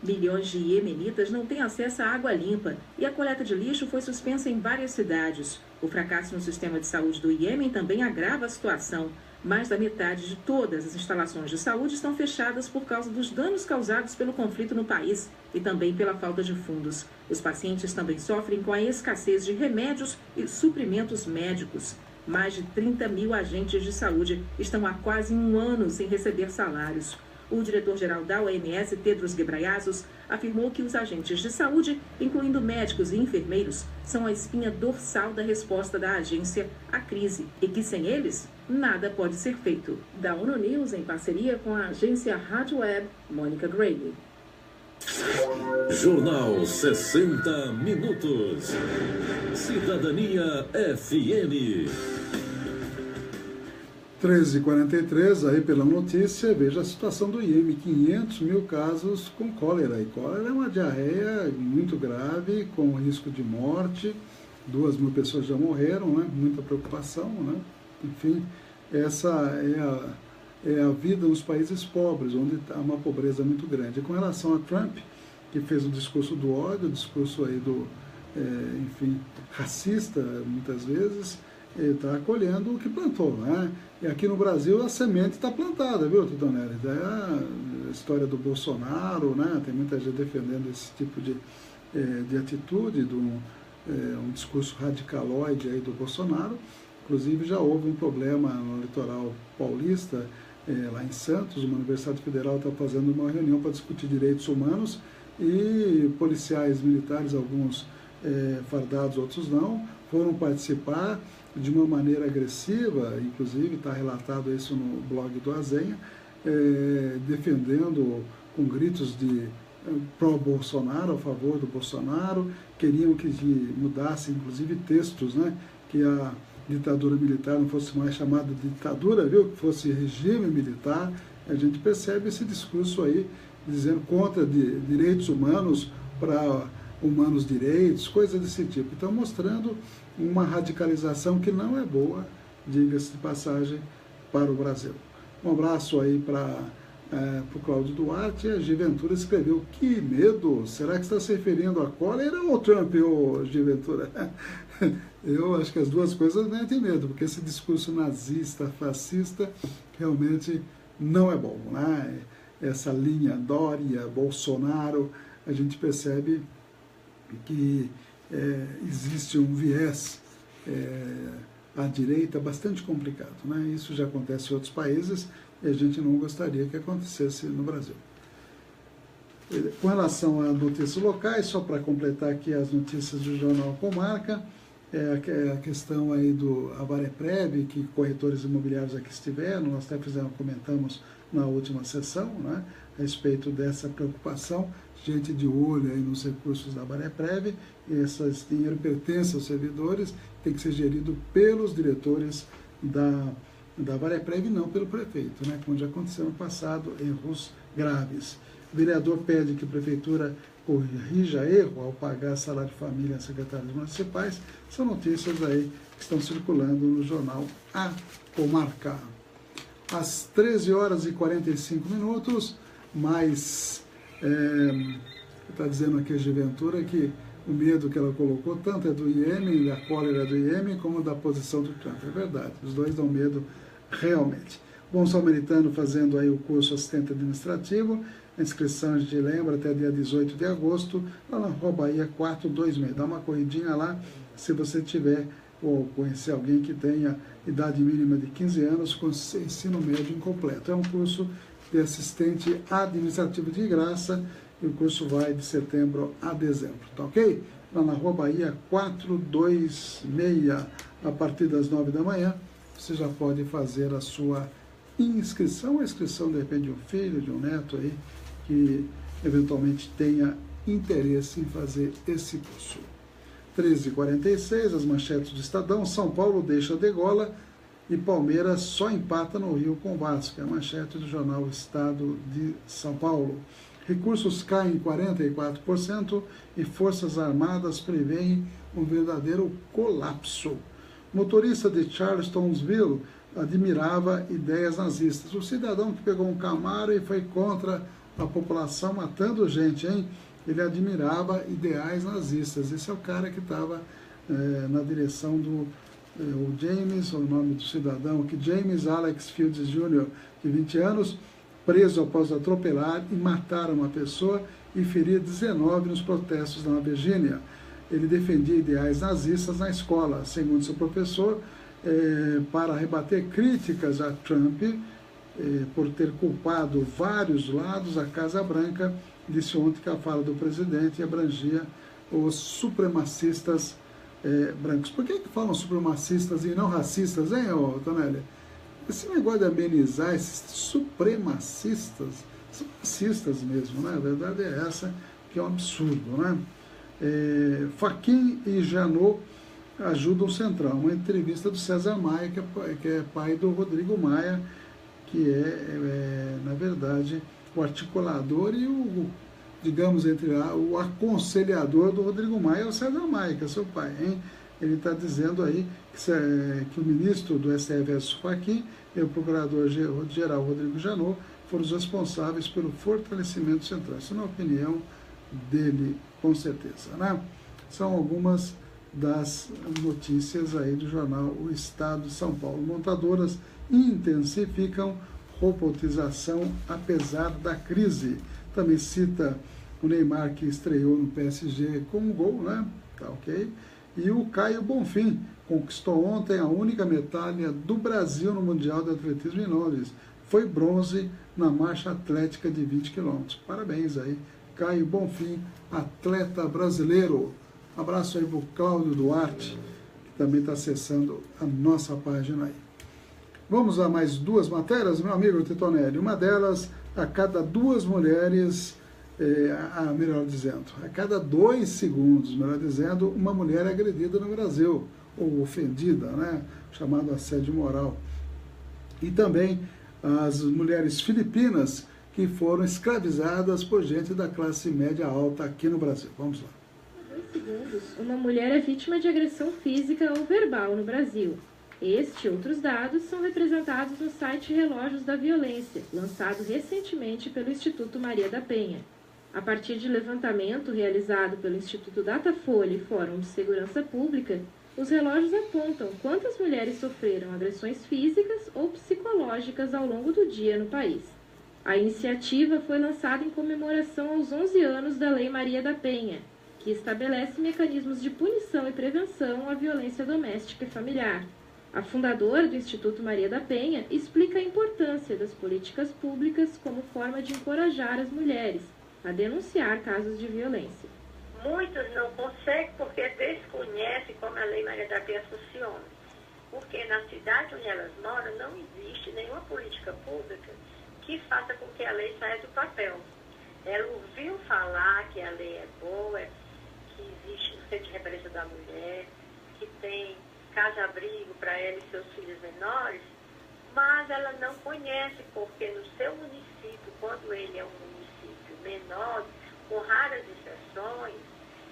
Milhões de iemenitas não têm acesso à água limpa e a coleta de lixo foi suspensa em várias cidades. O fracasso no sistema de saúde do Iêmen também agrava a situação. Mais da metade de todas as instalações de saúde estão fechadas por causa dos danos causados pelo conflito no país e também pela falta de fundos. Os pacientes também sofrem com a escassez de remédios e suprimentos médicos. Mais de 30 mil agentes de saúde estão há quase 1 ano sem receber salários. O diretor-geral da OMS, Tedros Ghebreyesus, afirmou que os agentes de saúde, incluindo médicos e enfermeiros, são a espinha dorsal da resposta da agência à crise e que, sem eles, nada pode ser feito. Da ONU News, em parceria com a agência Rádio Web, Mônica Grayley. Jornal 60 Minutos. Cidadania FM. 13h43, aí pela notícia, veja a situação do Iêmen, 500 mil casos com cólera. E cólera é uma diarreia muito grave, com risco de morte, 2.000 pessoas já morreram, né? Muita preocupação, né? Enfim, essa é a vida nos países pobres, onde há uma pobreza muito grande. E com relação a Trump, que fez o discurso do ódio, o discurso aí enfim, racista, muitas vezes, ele está colhendo o que plantou, né? E aqui no Brasil a semente está plantada, viu, Titonelli? É a história do Bolsonaro, né? Tem muita gente defendendo esse tipo de atitude, um discurso radicaloide aí do Bolsonaro. Inclusive já houve um problema no litoral paulista, lá em Santos, uma Universidade Federal está fazendo uma reunião para discutir direitos humanos e policiais militares, alguns fardados, outros não, foram participar de uma maneira agressiva, inclusive está relatado isso no blog do Azenha, defendendo com gritos de pró-Bolsonaro, a favor do Bolsonaro, queriam que mudasse inclusive textos, né, que a ditadura militar não fosse mais chamada de ditadura, viu, que fosse regime militar. A gente percebe esse discurso aí, dizendo contra de direitos humanos para humanos direitos, coisas desse tipo. Então, mostrando uma radicalização que não é boa, diga-se de passagem, para o Brasil. Um abraço aí para o Cláudio Duarte. A Gi Ventura escreveu: que medo! Será que está se referindo a cólera ou Trump, ô Gi Ventura? Eu acho que as duas coisas metem medo, porque esse discurso nazista, fascista, realmente não é bom, né? Essa linha Dória, Bolsonaro, a gente percebe que existe um viés à direita bastante complicado, né? Isso já acontece em outros países e a gente não gostaria que acontecesse no Brasil. Com relação a notícias locais, só para completar aqui as notícias do Jornal Comarca, é a questão aí do Avareprev, que corretores imobiliários aqui estiveram, nós até comentamos na última sessão, né, a respeito dessa preocupação, gente de olho aí nos recursos da Avareprev, e esse dinheiro pertence aos servidores, tem que ser gerido pelos diretores da Avareprev e não pelo prefeito, né, como já aconteceu no passado, erros graves. O vereador pede que a prefeitura corrija erro ao pagar salário de família a secretários municipais. São notícias aí que estão circulando no jornal A Comarca. Às 13h45, mas está dizendo aqui a Giventura que o medo que ela colocou tanto é do Iêmen, da cólera do Iêmen, como da posição do Trump. É verdade, os dois dão medo realmente. Bom Samaritano fazendo aí o curso assistente administrativo, a inscrição a gente lembra até dia 18 de agosto, lá na Rua Bahia 426. Dá uma corridinha lá, se você tiver ou conhecer alguém que tenha idade mínima de 15 anos com ensino médio incompleto. É um curso de assistente administrativo de graça e o curso vai de setembro a dezembro, tá ok? Lá na Rua Bahia 426, a partir das 9 da manhã, você já pode fazer a sua inscrição, a inscrição de repente de um filho, de um neto aí, que eventualmente tenha interesse em fazer esse curso. 13h46, as manchetes do Estadão. São Paulo deixa degola e Palmeiras só empata no Rio com o Vasco. É a manchete do jornal Estado de São Paulo. Recursos caem 44% e Forças Armadas preveem um verdadeiro colapso. Motorista de Charlottesville admirava ideias nazistas. O cidadão que pegou um Camaro e foi contra a população matando gente, hein? Ele admirava ideais nazistas. Esse é o cara que estava na direção do o James, o nome do cidadão aqui, James Alex Fields Jr., de 20 anos, preso após atropelar e matar uma pessoa e ferir 19 nos protestos na Virgínia. Ele defendia ideais nazistas na escola, segundo seu professor, para rebater críticas a Trump por ter culpado vários lados. A Casa Branca disse ontem que a fala do presidente abrangia os supremacistas brancos. Por que falam supremacistas e não racistas, hein, Tonelli? Esse negócio de amenizar esses supremacistas, são racistas mesmo, né? A verdade é essa, que é um absurdo, né? Fachin e Janot ajudam o Centrão. Uma entrevista do César Maia, que é pai do Rodrigo Maia, que na verdade, o articulador e digamos, o aconselhador do Rodrigo Maia é o César Maia, que é seu pai, hein? Ele está dizendo aí que o ministro do STF, Fachin, e o procurador-geral Rodrigo Janot foram os responsáveis pelo fortalecimento central. Isso é uma opinião dele, com certeza, né? São algumas das notícias aí do jornal O Estado de São Paulo. Montadoras intensificam robotização apesar da crise. Também cita o Neymar, que estreou no PSG com um gol, né? Tá ok? E o Caio Bonfim conquistou ontem a única medalha do Brasil no Mundial de Atletismo em Londres. Foi bronze na marcha atlética de 20 km. Parabéns aí, Caio Bonfim, atleta brasileiro. Abraço aí para o Cláudio Duarte, que também está acessando a nossa página aí. Vamos a mais duas matérias, meu amigo Titonelli. Uma delas, a cada 2 mulheres, melhor dizendo, a cada 2 segundos, melhor dizendo, uma mulher é agredida no Brasil, ou ofendida, né? Chamado assédio moral. E também as mulheres filipinas que foram escravizadas por gente da classe média alta aqui no Brasil. Vamos lá. 2 segundos, uma mulher é vítima de agressão física ou verbal no Brasil. Este e outros dados são representados no site Relógios da Violência, lançado recentemente pelo Instituto Maria da Penha. A partir de levantamento realizado pelo Instituto Datafolha e Fórum de Segurança Pública, os relógios apontam quantas mulheres sofreram agressões físicas ou psicológicas ao longo do dia no país. A iniciativa foi lançada em comemoração aos 11 anos da Lei Maria da Penha, que estabelece mecanismos de punição e prevenção à violência doméstica e familiar. A fundadora do Instituto Maria da Penha explica a importância das políticas públicas como forma de encorajar as mulheres a denunciar casos de violência. Muitos não conseguem porque desconhecem como a Lei Maria da Penha funciona. Porque na cidade onde elas moram não existe nenhuma política pública que faça com que a lei saia do papel. Ela ouviu falar que a lei é boa, que existe o Centro de Referência da Mulher, que tem casa-abrigo para ela e seus filhos menores, mas ela não conhece, porque no seu município, quando ele é um município menor, com raras exceções,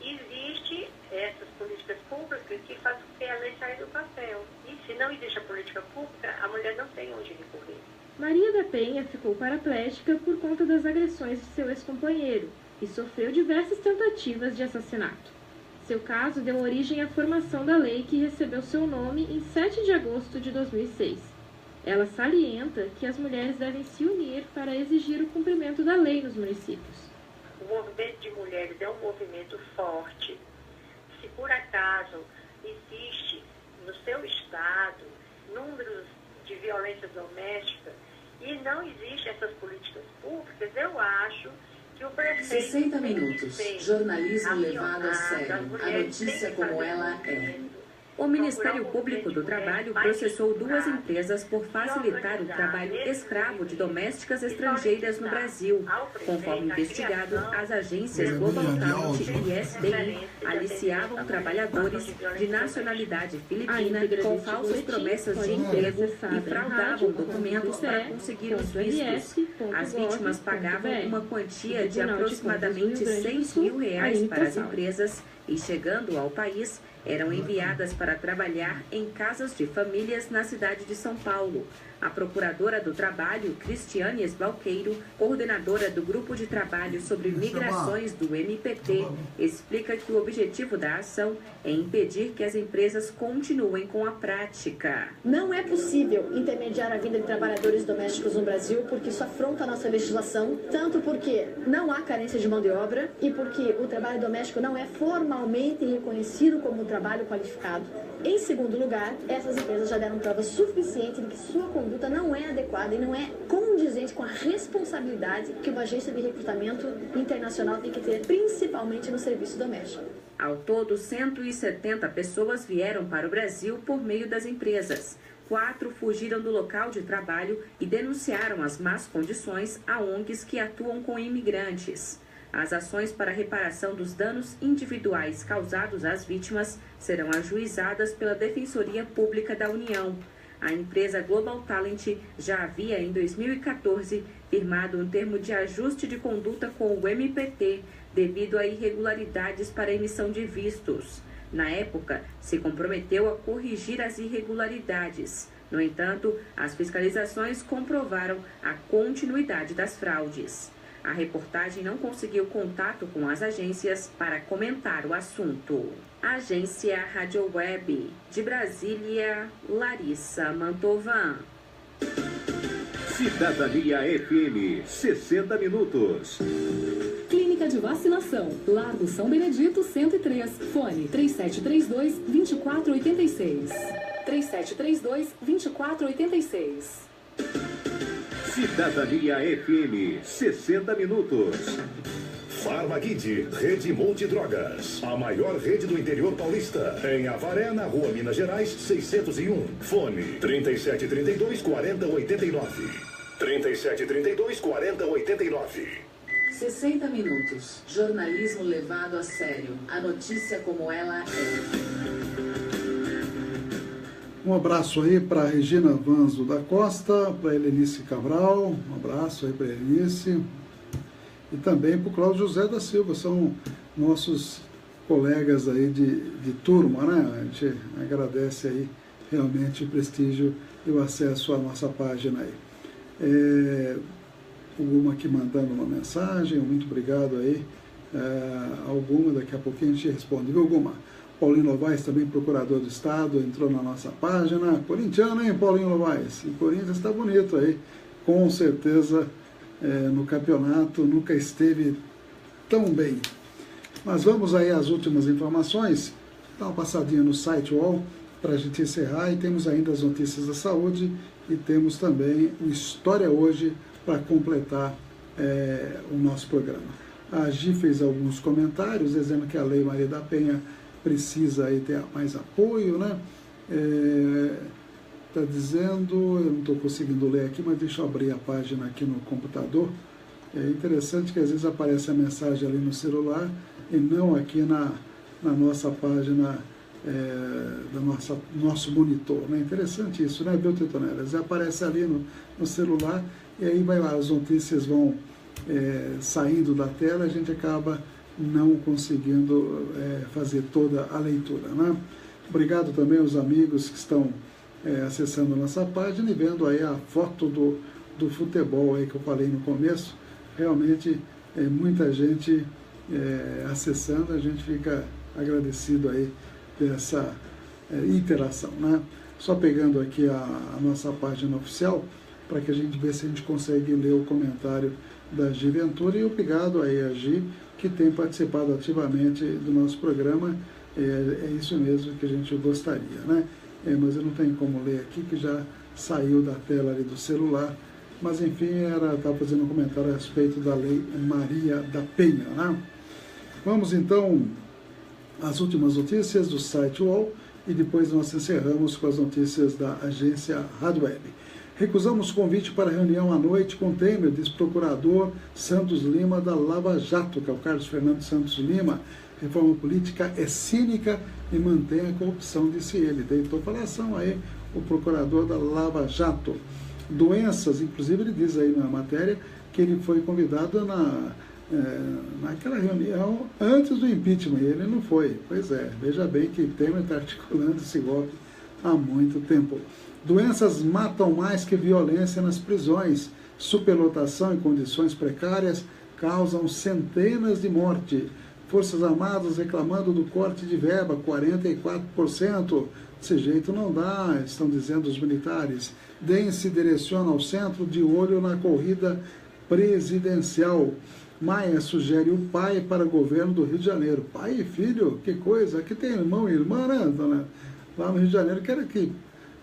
existe essas políticas públicas que fazem com que a lei saia do papel. E se não existe a política pública, a mulher não tem onde recorrer. Maria da Penha ficou paraplégica por conta das agressões de seu ex-companheiro e sofreu diversas tentativas de assassinato. Seu caso deu origem à formação da lei que recebeu seu nome em 7 de agosto de 2006. Ela salienta que as mulheres devem se unir para exigir o cumprimento da lei nos municípios. O movimento de mulheres é um movimento forte. Se por acaso existe no seu estado números de violência doméstica e não existem essas políticas públicas, eu acho que o prefeito... 60 minutos. Jornalismo levado a sério. A notícia como ela é. O Ministério Público do Trabalho processou 2 empresas por facilitar o trabalho escravo de domésticas estrangeiras no Brasil. Conforme investigado, as agências Global Talent e SDI aliciavam trabalhadores de nacionalidade filipina com falsas promessas de emprego e fraudavam documentos para conseguir os vistos. As vítimas pagavam uma quantia de aproximadamente R$6 mil para as empresas e, chegando ao país, eram enviadas para trabalhar em casas de famílias na cidade de São Paulo. A procuradora do Trabalho, Cristiane Esbalqueiro, coordenadora do Grupo de Trabalho sobre Migrações do MPT, explica que o objetivo da ação é impedir que as empresas continuem com a prática. Não é possível intermediar a vinda de trabalhadores domésticos no Brasil porque isso afronta a nossa legislação, tanto porque não há carência de mão de obra e porque o trabalho doméstico não é formalmente reconhecido como trabalho qualificado. Em segundo lugar, essas empresas já deram prova suficiente de que sua conduta não é adequada e não é condizente com a responsabilidade que uma agência de recrutamento internacional tem que ter, principalmente no serviço doméstico. Ao todo, 170 pessoas vieram para o Brasil por meio das empresas. 4 fugiram do local de trabalho e denunciaram as más condições a ONGs que atuam com imigrantes. As ações para reparação dos danos individuais causados às vítimas serão ajuizadas pela Defensoria Pública da União. A empresa Global Talent já havia, em 2014, firmado um termo de ajuste de conduta com o MPT devido a irregularidades para emissão de vistos. Na época, se comprometeu a corrigir as irregularidades. No entanto, as fiscalizações comprovaram a continuidade das fraudes. A reportagem não conseguiu contato com as agências para comentar o assunto. Agência Rádio Web de Brasília, Larissa Mantovan. Cidadania FM, 60 minutos. Clínica de Vacinação, Largo São Benedito 103, fone 3732-2486. 3732-2486. Cidadania FM, 60 minutos. Farmakid, Rede Multidrogas, a maior rede do interior paulista. Em Avaré, na Rua Minas Gerais, 601. Fone 3732-4089. 3732-4089. 60 minutos. Jornalismo levado a sério. A notícia como ela é. Um abraço aí para a Regina Vanzo da Costa, para a Helenice Cabral, um abraço aí para a Helenice, e também para o Cláudio José da Silva, são nossos colegas aí de turma, né? A gente agradece aí realmente o prestígio e o acesso à nossa página aí. Alguma aqui mandando uma mensagem, muito obrigado aí, alguma, daqui a pouquinho a gente responde, viu, Guma? Paulinho Novaes, também procurador do Estado, entrou na nossa página. Corintiano, hein, Paulinho Novaes? E Corinthians está bonito aí. Com certeza, no campeonato nunca esteve tão bem. Mas vamos aí às últimas informações. Dá uma passadinha no site UOL para a gente encerrar. E temos ainda as notícias da saúde e temos também o História Hoje para completar o nosso programa. A AGI fez alguns comentários, dizendo que a Lei Maria da Penha precisa aí ter mais apoio, né? Está dizendo, eu não estou conseguindo ler aqui, mas deixa eu abrir a página aqui no computador. É interessante que às vezes aparece a mensagem ali no celular e não aqui na nossa página do nosso monitor, né? Interessante isso, né, viu, Titonelas? Aparece ali no celular e aí vai lá, as notícias vão saindo da tela, a gente acaba não conseguindo fazer toda a leitura, né? Obrigado também aos amigos que estão acessando a nossa página e vendo aí a foto do futebol aí que eu falei no começo. Realmente muita gente acessando, a gente fica agradecido aí dessa interação, né? Só pegando aqui a nossa página oficial para que a gente veja se a gente consegue ler o comentário da Gi Ventura, e obrigado aí a Gi, que tem participado ativamente do nosso programa. É isso mesmo que a gente gostaria, né? Mas eu não tenho como ler aqui, que já saiu da tela ali do celular. Mas enfim, estava fazendo um comentário a respeito da Lei Maria da Penha, né? Vamos então às últimas notícias do site UOL e depois nós encerramos com as notícias da agência Rádio Web. Recusamos convite para reunião à noite com Temer, diz procurador Santos Lima da Lava Jato, que é o Carlos Fernando Santos Lima. Reforma política é cínica e mantém a corrupção, disse ele. Deitou falação aí o procurador da Lava Jato. Doenças, inclusive ele diz aí na matéria que ele foi convidado naquela reunião antes do impeachment, e ele não foi. Pois é, veja bem que Temer está articulando esse golpe há muito tempo. Doenças matam mais que violência nas prisões. Superlotação e condições precárias causam centenas de mortes. Forças Armadas reclamando do corte de verba, 44%. Desse jeito não dá, estão dizendo os militares. DEM se direciona ao centro, de olho na corrida presidencial. Maia sugere o pai para o governo do Rio de Janeiro. Pai e filho, que coisa. Aqui tem irmão e irmã, né, dona? Lá no Rio de Janeiro, quero que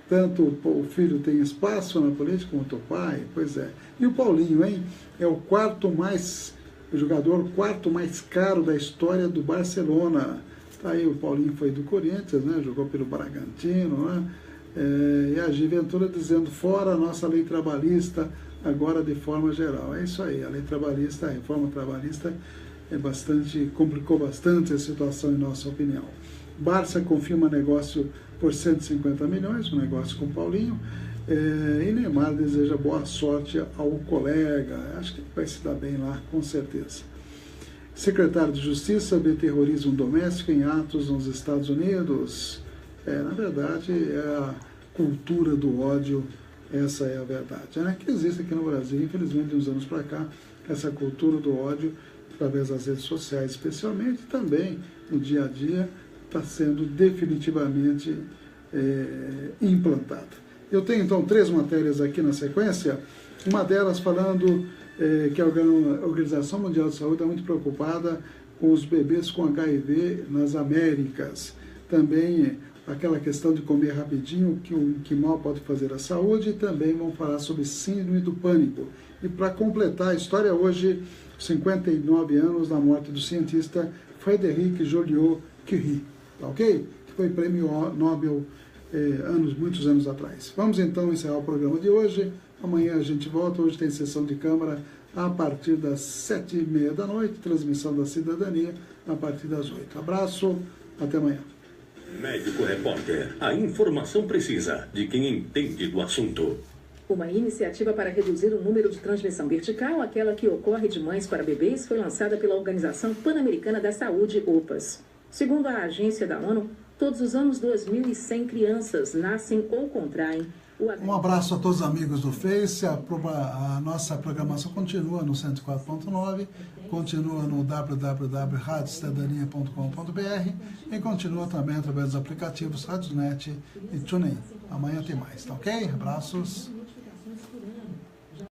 tanto o filho tem espaço na política quanto o pai. Pois é. E o Paulinho, hein? É o jogador quarto mais caro da história do Barcelona. Tá aí, o Paulinho foi do Corinthians, né? Jogou pelo Bragantino, né? E a Gi Ventura dizendo, fora a nossa lei trabalhista, agora de forma geral. É isso aí, a lei trabalhista, a reforma trabalhista complicou bastante a situação, em nossa opinião. Barça confirma negócio por 150 milhões, um negócio com o Paulinho. E Neymar deseja boa sorte ao colega. Acho que vai se dar bem lá, com certeza. Secretário de Justiça vê terrorismo doméstico em atos nos Estados Unidos. Na verdade, é a cultura do ódio, essa é a verdade, né? Que existe aqui no Brasil, infelizmente, de uns anos para cá, essa cultura do ódio, através das redes sociais especialmente, também no dia a dia, está sendo definitivamente implantada. Eu tenho, então, 3 matérias aqui na sequência, uma delas falando que a Organização Mundial de Saúde está muito preocupada com os bebês com HIV nas Américas. Também aquela questão de comer rapidinho, que mal pode fazer à saúde, e também vão falar sobre síndrome do pânico. E para completar a história, hoje, 59 anos da morte do cientista Frédéric Joliot-Curie, tá ok? Que foi prêmio Nobel muitos anos atrás. Vamos então encerrar o programa de hoje. Amanhã a gente volta. Hoje tem sessão de Câmara a partir das 7h30 da noite, transmissão da Cidadania a partir das 8. Abraço, até amanhã. Médico Repórter, a informação precisa de quem entende do assunto. Uma iniciativa para reduzir o número de transmissão vertical, aquela que ocorre de mães para bebês, foi lançada pela Organização Pan-Americana da Saúde, OPAS. Segundo a agência da ONU, todos os anos 2.100 crianças nascem ou contraem o HIV. Um abraço a todos os amigos do Face. A nossa programação continua no 104.9, continua no www.radiocidadania.com.br e continua também através dos aplicativos RádioNet e TuneIn. Amanhã tem mais, tá ok? Abraços.